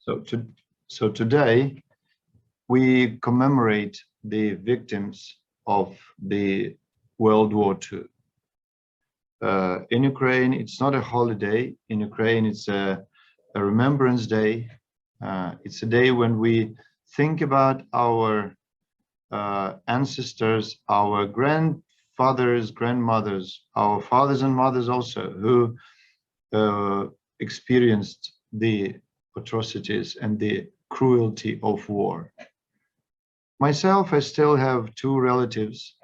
So, so today we commemorate the victims of the World War II. In Ukraine, it's not a holiday. In Ukraine, it's a Remembrance Day. It's a day when we think about our ancestors, our grandfathers, grandmothers, our fathers and mothers also, who experienced the atrocities and the cruelty of war. Myself, I still have two relatives,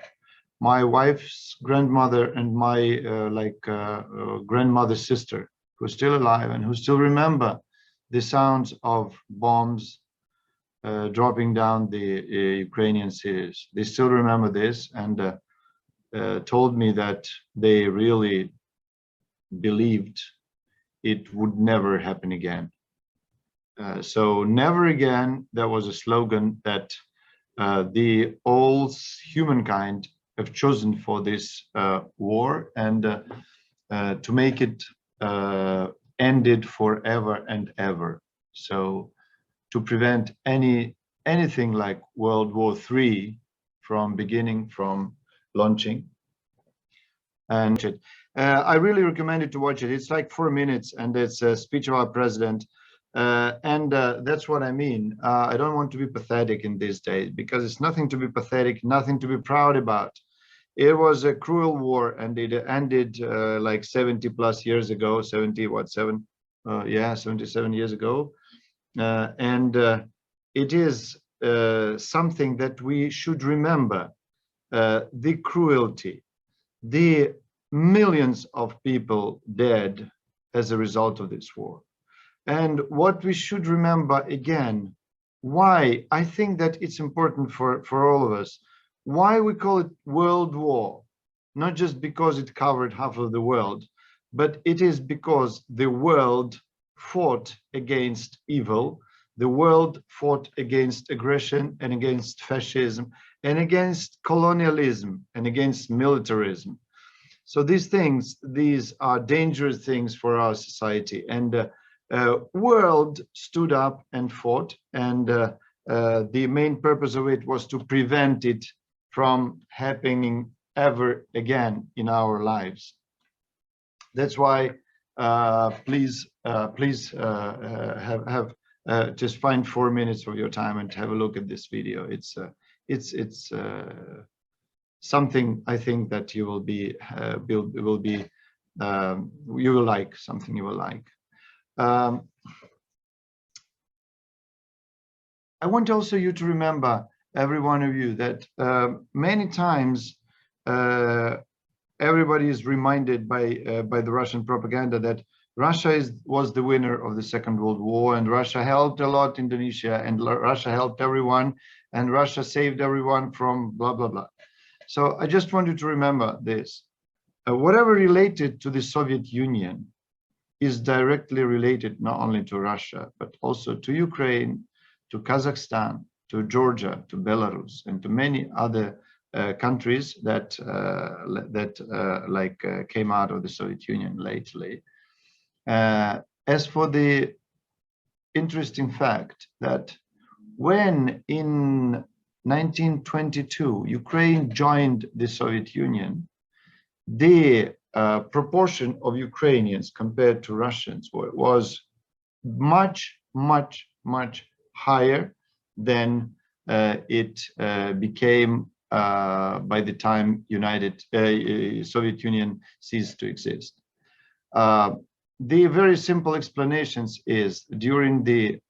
my wife's grandmother and my grandmother's sister, who are still alive and who still remember the sounds of bombs dropping down the Ukrainian cities. They still remember this and told me that they really believed it would never happen again. So never again, there was a slogan that the all humankind have chosen for this war, and to make it ended forever and ever. So to prevent anything like World War III from launching. And I really recommend you to watch it. It's like 4 minutes, and it's a speech of our president. That's what I mean. I don't want to be pathetic in these days, because it's nothing to be pathetic, nothing to be proud about. It was a cruel war, and it ended like 70 plus years ago, 77 years ago. It is something that we should remember, the cruelty, the millions of people dead as a result of this war. And what we should remember again, why I think that it's important for all of us, why we call it World War, not just because it covered half of the world, but it is because the world fought against evil, the world fought against aggression and against fascism and against colonialism and against militarism. So these are dangerous things for our society, and world stood up and fought, and the main purpose of it was to prevent it from happening ever again in our lives. That's why please just find 4 minutes of your time and have a look at this video. It's something I think that you will like, something you will like. I want also you to remember, every one of you, that many times everybody is reminded by the Russian propaganda that Russia was the winner of the Second World War, and Russia helped a lot Indonesia, and Russia helped everyone, and Russia saved everyone from blah, blah, blah. So I just want you to remember this. Whatever related to the Soviet Union is directly related not only to Russia, but also to Ukraine, to Kazakhstan, to Georgia, to Belarus, and to many other countries that came out of the Soviet Union lately. As for the interesting fact that when in 1922 Ukraine joined the Soviet Union, the proportion of Ukrainians compared to Russians was much, much, much higher than it became by the time Soviet Union ceased to exist. The very simple explanations is, during the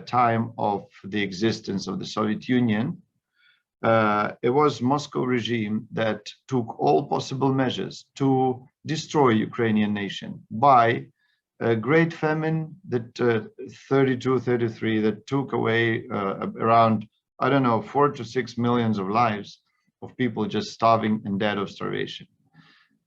time of the existence of the Soviet Union, it was Moscow regime that took all possible measures to destroy Ukrainian nation by a great famine that 32, 33, that took away around, I don't know, 4 to 6 millions of lives of people just starving and dead of starvation.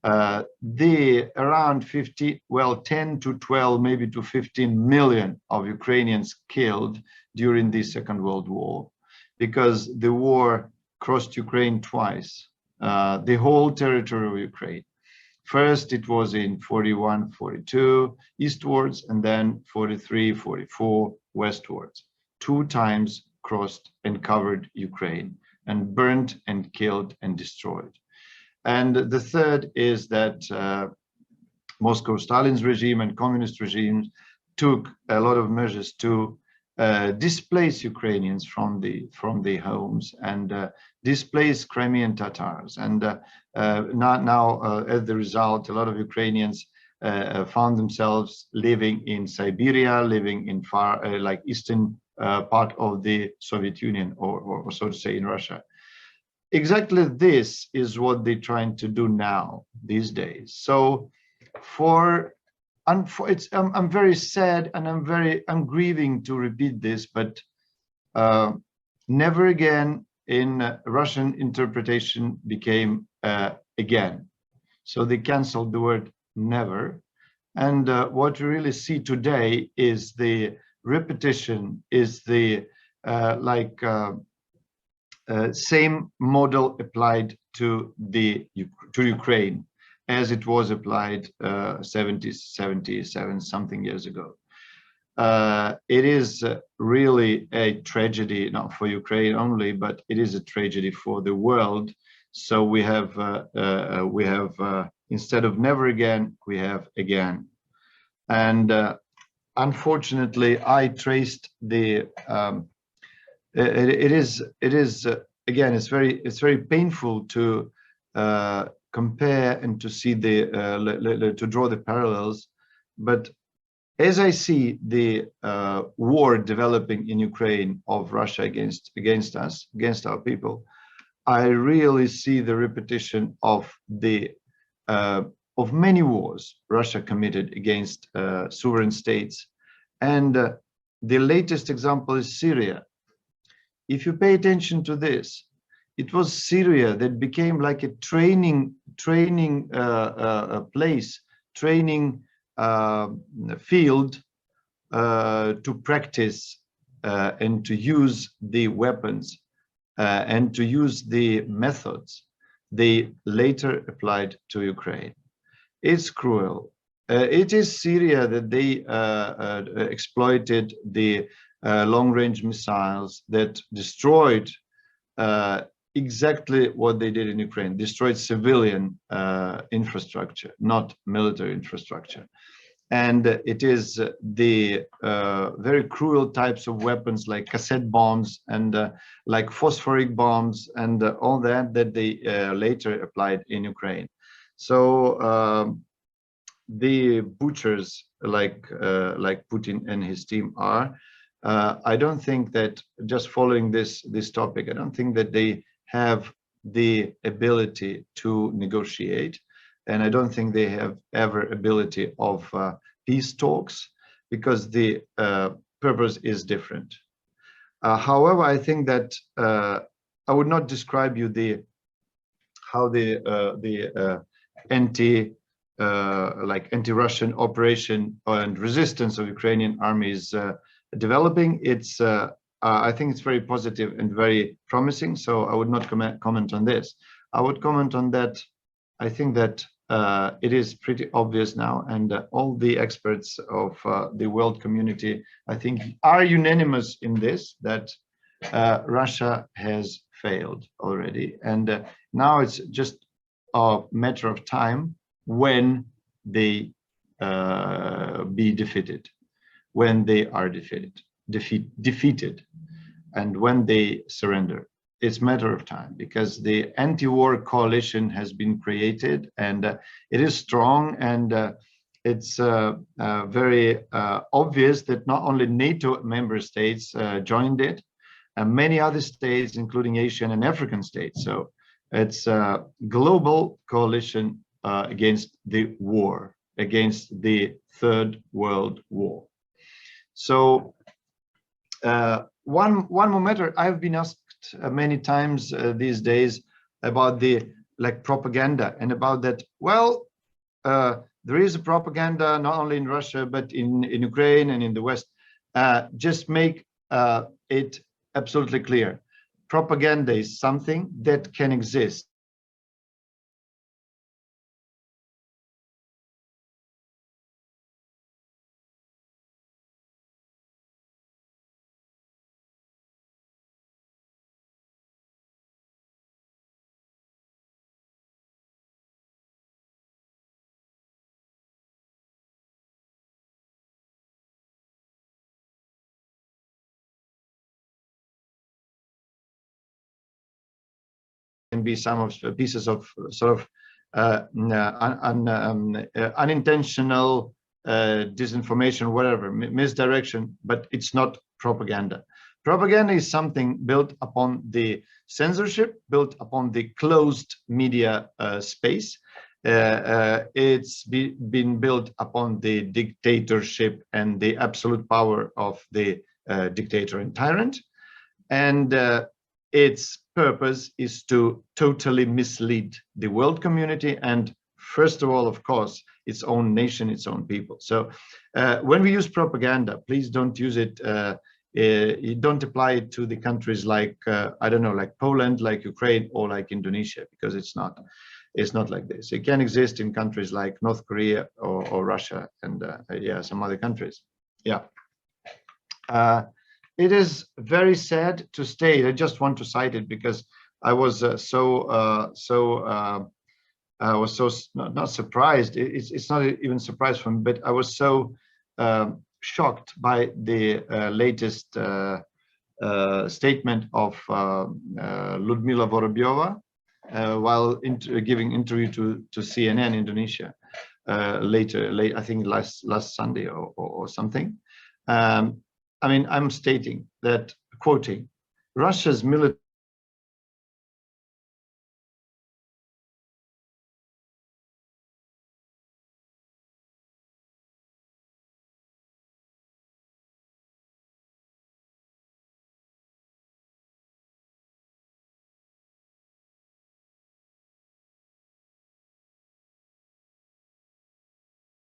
The around 10 to 12, maybe to 15 million of Ukrainians killed during the Second World War, because the war crossed Ukraine twice, the whole territory of Ukraine. First, it was in 41, 42 eastwards, and then 43, 44 westwards. 2 times crossed and covered Ukraine and burnt and killed and destroyed. And the third is that Moscow, Stalin's regime and communist regimes took a lot of measures to displace Ukrainians from the homes and displace Crimean Tatars. And now, as the result, a lot of Ukrainians found themselves living in Siberia, living in far like eastern part of the Soviet Union, or so to say, in Russia. Exactly this is what they're trying to do now these days. So I'm very sad, and I'm grieving to repeat this, but never again in Russian interpretation became again. So they canceled the word never. And what we really see today is the repetition, is the same model applied to Ukraine as it was applied 77 something years ago. It is really a tragedy, not for Ukraine only, but it is a tragedy for the world. So we have instead of never again, we have again. And unfortunately, I traced the. It is again. It's very painful to compare and to see to draw the parallels, but as I see the war developing in Ukraine of Russia against us, against our people, I really see the repetition of many wars Russia committed against sovereign states, and the latest example is Syria. If you pay attention to this, it was Syria that became like a training place, training field to practice and to use the weapons and to use the methods they later applied to Ukraine. It's cruel. It is Syria that they exploited the long-range missiles that destroyed exactly what they did in Ukraine, destroyed civilian infrastructure, not military infrastructure. And it is the very cruel types of weapons like cassette bombs and like phosphoric bombs and all that they later applied in Ukraine. So the butchers like Putin and his team are, I don't think that just following this topic, I don't think that they have the ability to negotiate, and I don't think they have ever ability of peace talks, because the purpose is different. However, I think that I would not describe you how the anti-Russian operation and resistance of Ukrainian army is developing. It's I think it's very positive and very promising. So I would not comment on this. I would comment on that. I think that it is pretty obvious now, and all the experts of the world community, I think, are unanimous in this, that Russia has failed already, and now it's just a matter of time when they be defeated, when they are defeated, and when they surrender. It's a matter of time, because the anti-war coalition has been created, and it is strong, and it's very obvious that not only NATO member states joined it, and many other states, including Asian and African states. So it's a global coalition against the war, against the Third World War. So one more matter. I've been asked many times these days about the propaganda, and about that. Well, there is a propaganda not only in Russia but in Ukraine and in the West. Just make it absolutely clear: propaganda is something that can exist can be some of pieces of sort of unintentional disinformation, whatever, misdirection, but it's not propaganda. Propaganda is something built upon the censorship, built upon the closed media space. It's been built upon the dictatorship and the absolute power of the dictator and tyrant. And its purpose is to totally mislead the world community and, first of all, of course, its own nation, its own people. So when we use propaganda, please don't use it, you don't apply it to the countries like, I don't know, like Poland, like Ukraine, or like Indonesia, because it's not like this. It can exist in countries like North Korea or Russia and yeah, some other countries. Yeah. It is very sad to state, I just want to cite it because I was I was so not surprised. It's not even surprise for me, but I was so shocked by the latest statement of Ludmila Vorobyova while giving interview to CNN Indonesia late, I think last Sunday or something. I mean, I'm stating that, quoting, Russia's military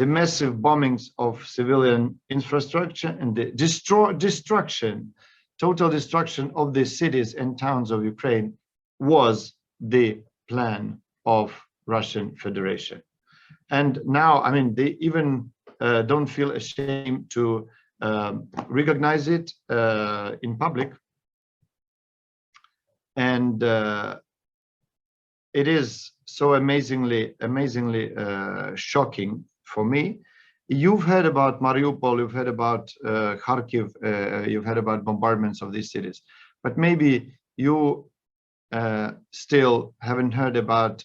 the massive bombings of civilian infrastructure and the total destruction of the cities and towns of Ukraine was the plan of Russian Federation. And now, I mean, they even don't feel ashamed to recognize it in public. And it is so amazingly shocking for me. You've heard about Mariupol, you've heard about Kharkiv, you've heard about bombardments of these cities, but maybe you still haven't heard about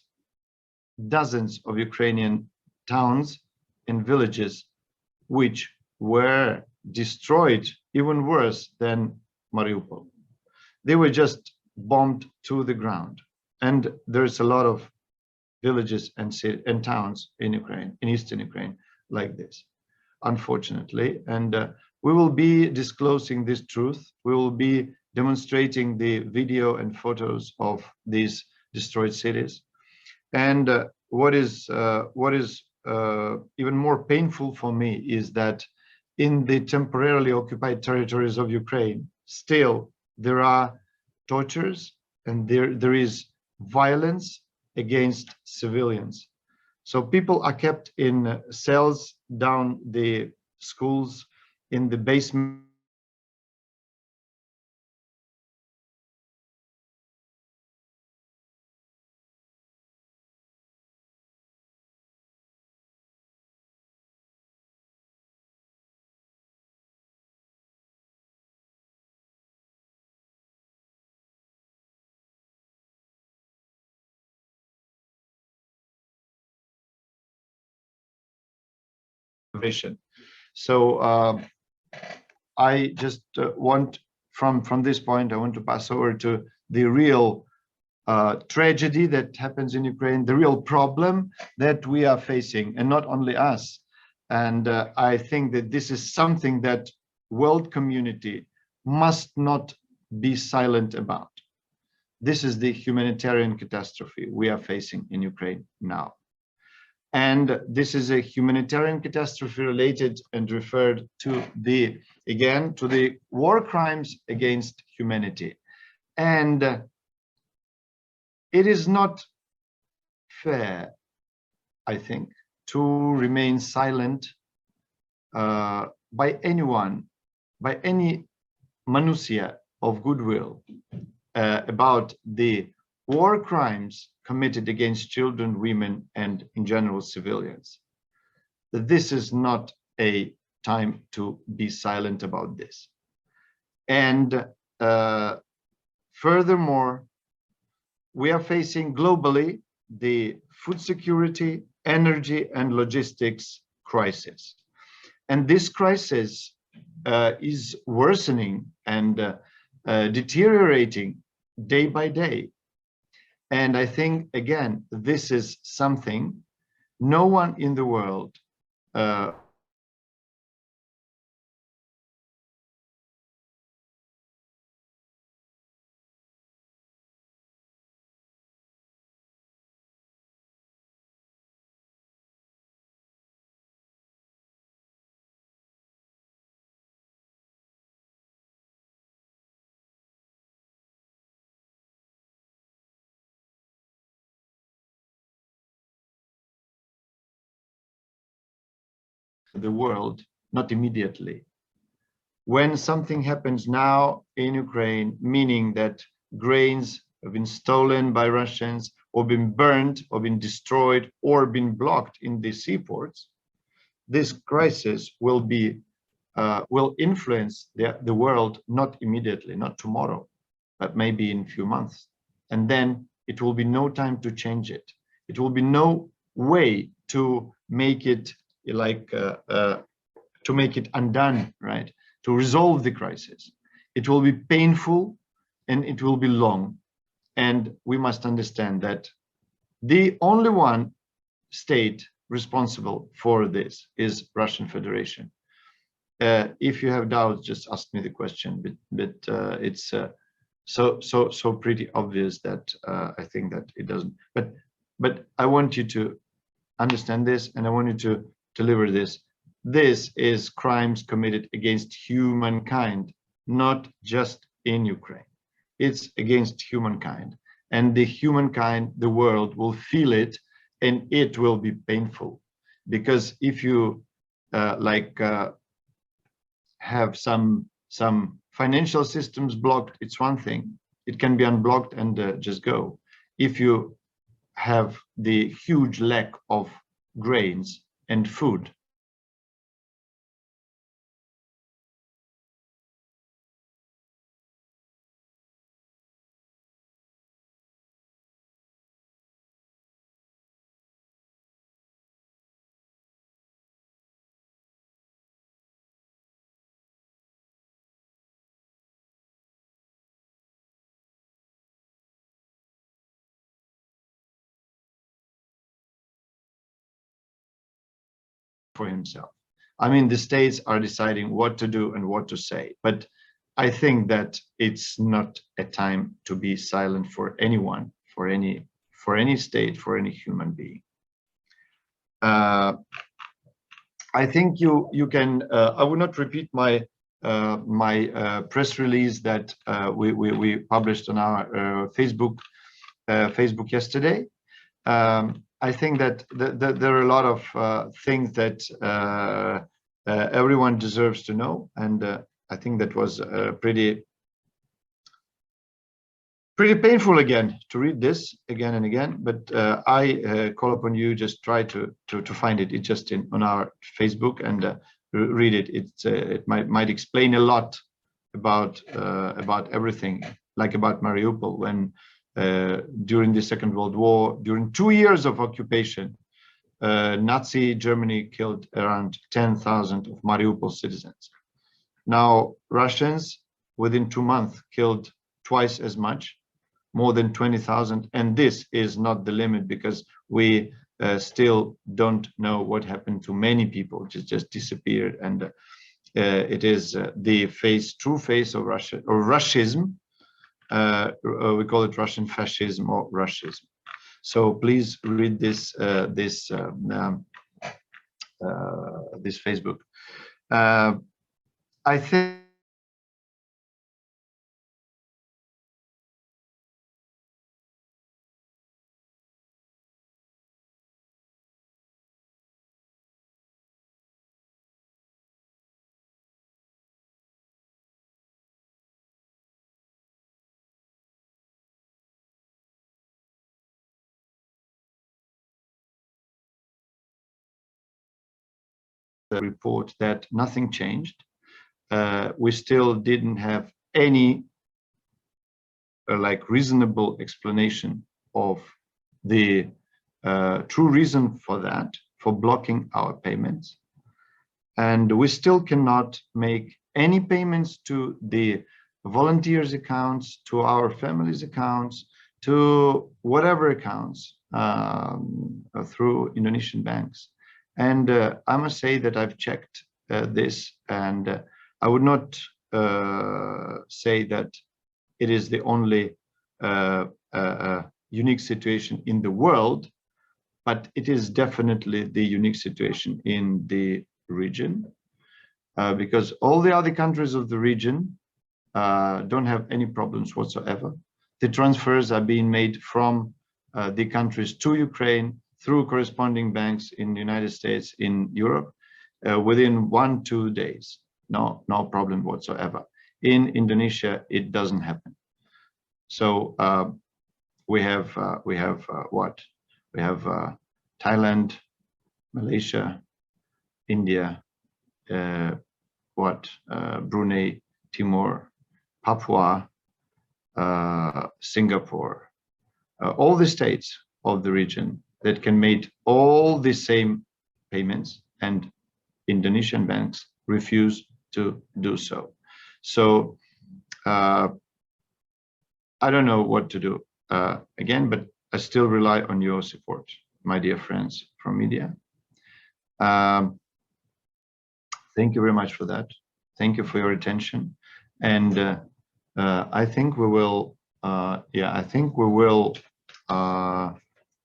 dozens of Ukrainian towns and villages which were destroyed even worse than Mariupol. They were just bombed to the ground. And there's a lot of villages and towns in Ukraine, in eastern Ukraine, like this, unfortunately. And we will be disclosing this truth. We will be demonstrating the video and photos of these destroyed cities. And what is even more painful for me is that in the temporarily occupied territories of Ukraine, still there are tortures and there is violence against civilians. So people are kept in cells down the schools, in the basement. So I just want, from this point, I want to pass over to the real tragedy that happens in Ukraine, the real problem that we are facing, and not only us. And I think that this is something that world community must not be silent about. This is the humanitarian catastrophe we are facing in Ukraine now. And this is a humanitarian catastrophe related and referred to the, again, to the war crimes against humanity. And it is not fair, I think, to remain silent by anyone, by any manusia of goodwill about the war crimes committed against children, women, and in general civilians. This is not a time to be silent about this. And furthermore, we are facing globally the food security, energy, and logistics crisis. And this crisis is worsening and deteriorating day by day. And I think, again, this is something no one in the world the world, not immediately. When something happens now in Ukraine, meaning that grains have been stolen by Russians or been burned or been destroyed or been blocked in the seaports, this crisis will influence the world, not immediately, not tomorrow, but maybe in a few months. And then it will be no time to change it. It will be no way to make it to make it undone, right? To resolve the crisis. It will be painful and it will be long. And we must understand that the only one state responsible for this is Russian Federation. If you have doubts, just ask me the question, but it's so pretty obvious that I think that it doesn't. But I want you to understand this, and I want you to deliver this. This is crimes committed against humankind, not just in Ukraine. It's against humankind, and the humankind, the world will feel it, and it will be painful, because if you have some financial systems blocked, it's one thing. It can be unblocked and just go. If you have the huge lack of grains and food, for himself. I mean, the states are deciding what to do and what to say, but I think that it's not a time to be silent for anyone, for any state, for any human being. I think you can. I will not repeat my press release that we published on our Facebook yesterday. I think that there are a lot of things that everyone deserves to know, and I think that was pretty painful again to read this again and again. But I call upon you, just try to find it. It's just on our Facebook, and read it. It might explain a lot about everything, like about Mariupol, when during the Second World War, during 2 years of occupation, Nazi Germany killed around 10,000 of Mariupol citizens. Now Russians within 2 months killed twice as much, more than 20,000, and this is not the limit, because we still don't know what happened to many people, just disappeared, and it is the true face of Russia, or Russism. We call it Russian fascism or Russism. So please read this this Facebook. I think the report that nothing changed. We still didn't have any like reasonable explanation of the true reason for that, for blocking our payments. And we still cannot make any payments to the volunteers' accounts, to our families' accounts, to whatever accounts through Indonesian banks. And I must say that I've checked this, and I would not say that it is the only unique situation in the world, but it is definitely the unique situation in the region, because all the other countries of the region don't have any problems whatsoever. The transfers are being made from the countries to Ukraine through corresponding banks in the United States, in Europe, within 1-2 days. No problem whatsoever. In Indonesia, it doesn't happen. So we have Thailand, Malaysia, India, Brunei, Timor, Papua, Singapore, all the states of the region that can make all the same payments, and Indonesian banks refuse to do so. So I don't know what to do again, but I still rely on your support, my dear friends from media. Thank you very much for that. Thank you for your attention. And I think we will,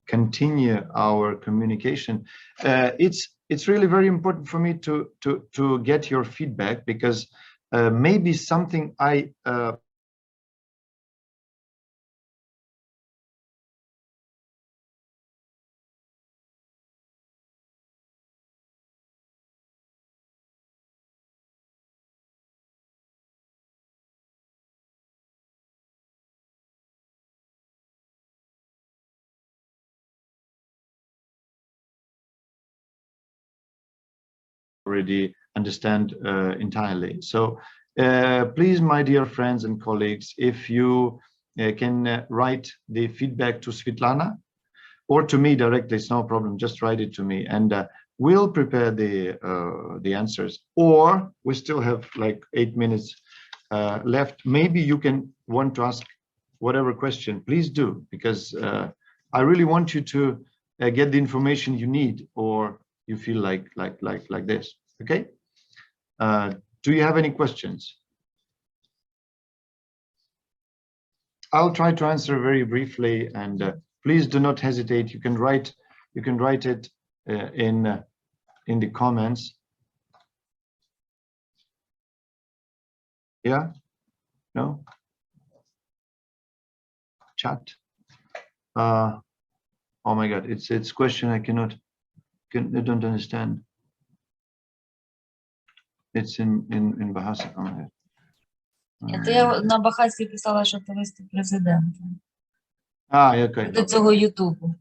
continue our communication. It's really very important for me to get your feedback, because maybe something I already understand entirely. So please, my dear friends and colleagues, if you can write the feedback to Svetlana or to me directly, it's no problem, just write it to me, and we'll prepare the answers. Or we still have like 8 minutes left. Maybe you can want to ask whatever question, please do, because I really want you to get the information you need, or you feel like this. Okay, do you have any questions? I'll try to answer very briefly, and please do not hesitate. You can write it in the comments. Yeah, no, chat. Oh my God, it's question I I don't understand. It's in Bahasa. Это я на Бахатській писала, що це виступ президента. Okay. До цього Ютубу.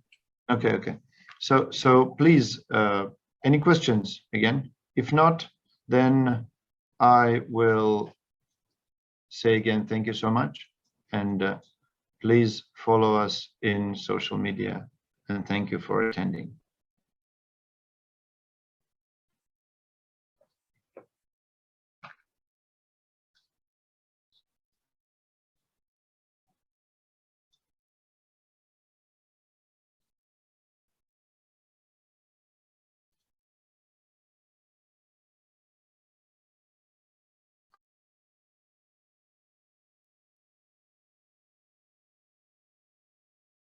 Okay. So please, any questions again? If not, then I will say again, thank you so much, and please follow us in social media, and thank you for attending.